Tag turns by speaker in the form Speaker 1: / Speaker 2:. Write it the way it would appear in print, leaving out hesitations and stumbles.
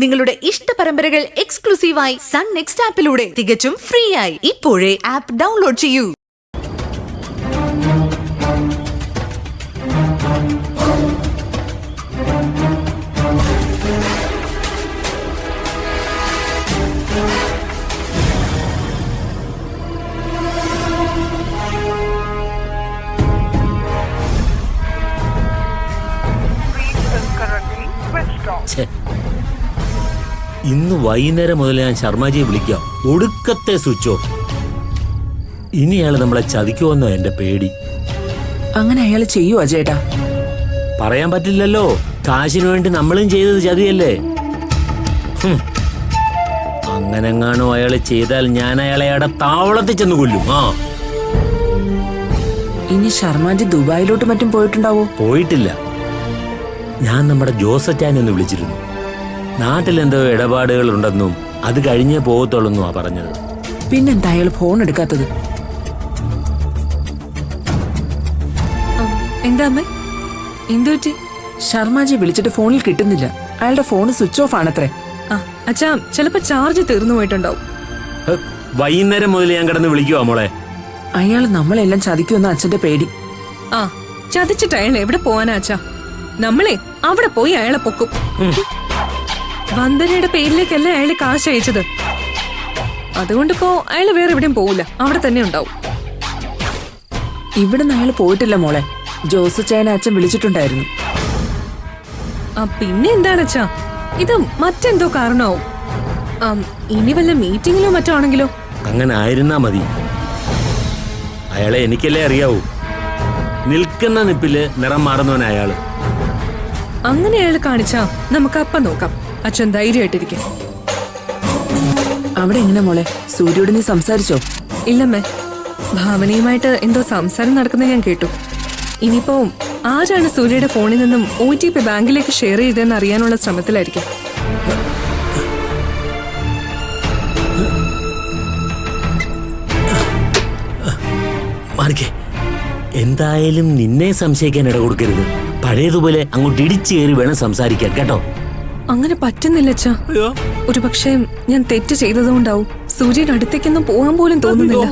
Speaker 1: നിങ്ങളുടെ ഇഷ്ട പരമ്പരകൾ എക്സ്ക്ലൂസീവായി സൺ നെക്സ്റ്റ് ആപ്പിലൂടെ തികച്ചും ഫ്രീ ആയി ഇപ്പോഴേ ആപ്പ് ഡൗൺലോഡ് ചെയ്യൂ.
Speaker 2: ഇന്ന് വൈകുന്നേരം മുതൽ ഞാൻ ശർമാജിയെ വിളിക്കാം. ഒടുക്കത്തെ സ്വിച്ച് ഓഫ്. ഇനി അയാൾ നമ്മളെ ചതിക്കുമെന്നോ എന്റെ പേടി.
Speaker 3: അങ്ങനെ അയാൾ ചെയ്യുവോ ചേട്ടാ?
Speaker 2: പറയാൻ പറ്റില്ലല്ലോ. കാശിനു വേണ്ടി നമ്മളും ചെയ്തത് ചതിയല്ലേ. അങ്ങനെങ്ങാണോ അയാൾ ചെയ്താൽ ഞാൻ അയാളെ അവിടെ താവളത്തിൽ ചെന്ന് കൊല്ലും.
Speaker 3: ഇനി ശർമാജി ദുബായിലോട്ട് മറ്റും പോയിട്ടുണ്ടാവോ?
Speaker 2: പോയിട്ടില്ല. ഞാൻ നമ്മുടെ ജോസറ്റാനെ ഒന്ന് വിളിച്ചിരുന്നു. നാട്ടിലെന്തോ ഇടപാടുകൾ ഉണ്ടെന്നും അത് കഴിഞ്ഞേ പോകത്തുള്ളൂന്നുമാ പറഞ്ഞത്.
Speaker 3: പിന്നെന്താ അയാൾ ഫോൺ എടുക്കാത്തത്?
Speaker 4: എന്താ അമ്മേ, എന്തുപറ്റി?
Speaker 3: ശർമാജി വിളിച്ചിട്ട് ഫോണിൽ കിട്ടുന്നില്ല. അയാളുടെ ഫോൺ സ്വിച്ച് ഓഫ് ആണത്രേ.
Speaker 4: അച്ഛാ, ചിലപ്പോ ചാർജ് തീർന്നു പോയിട്ടുണ്ടാവും.
Speaker 2: വൈകുന്നേരം മുതൽ ഞാൻ കിടന്ന് വിളിക്കുവാ മോളെ.
Speaker 3: അയാൾ നമ്മളെല്ലാം ചതിക്കുമെന്ന അച്ഛന്റെ പേടി.
Speaker 4: ചതിച്ചിട്ട് അയാൾ എവിടെ പോവാനാ അച്ഛാ? നമ്മളെ അവിടെ പോയി അയാളെ പൊക്കും. വന്ദനയുടെ പേരിലേക്കല്ല അയാള് കാശ് അയച്ചത്. അതുകൊണ്ടിപ്പോ അയാള് വേറെ എവിടെയും പോവില്ല, അവിടെ തന്നെ ഉണ്ടാവും.
Speaker 3: ഇവിടുന്ന് അയാൾ പോയിട്ടില്ല മോളെ. ജോസ് ചേന അച്ഛൻ വിളിച്ചിട്ടുണ്ടായിരുന്നു.
Speaker 4: പിന്നെ എന്താണ് അച്ഛാ, ഇത് മറ്റെന്തോ കാരണമാവും. ഇനി വല്ല മീറ്റിങ്ങിലോ മറ്റോ ആണെങ്കിലോ?
Speaker 2: അങ്ങനെ ആയിരുന്നാ മതി. അയാളെ എനിക്കല്ലേ അറിയാവൂ. നിൽക്കുന്ന നിപ്പില് നിറം മാറുന്നവൻ അയാള്.
Speaker 4: അങ്ങനെ അയാൾ കാണിച്ചാ നമുക്ക് അപ്പം നോക്കാം. അച്ഛൻ ധൈര്യമായിട്ടിരിക്കും.
Speaker 3: അവിടെ എങ്ങനെ മോളെ? സൂര്യോട് നീ സംസാരിച്ചോ?
Speaker 4: ഇല്ലമ്മേ, ഭാവനയുമായിട്ട് എന്തോ സംസാരം നടക്കുന്നത് ഞാൻ കേട്ടു. ഇനിയിപ്പോ ആരാണ് സൂര്യയുടെ ഫോണിൽ നിന്നും OTP ബാങ്കിലേക്ക് ഷെയർ ചെയ്തതെന്ന് അറിയാനുള്ള ശ്രമത്തിലായിരിക്കും.
Speaker 2: എന്തായാലും നിന്നെ സംശയിക്കാൻ ഇട കൊടുക്കരുത്. പഴയതുപോലെ അങ്ങോട്ട് ഇടിച്ചു കയറി വേണം സംസാരിക്കാൻ, കേട്ടോ?
Speaker 4: അങ്ങനെ പറ്റുന്നില്ല അച്ഛാ. ഒരു പക്ഷേ ഞാൻ തെറ്റ് ചെയ്തതുകൊണ്ടാവും സൂര്യയുടെ അടുത്തേക്കൊന്നും പോകാൻ പോലും തോന്നുന്നില്ല.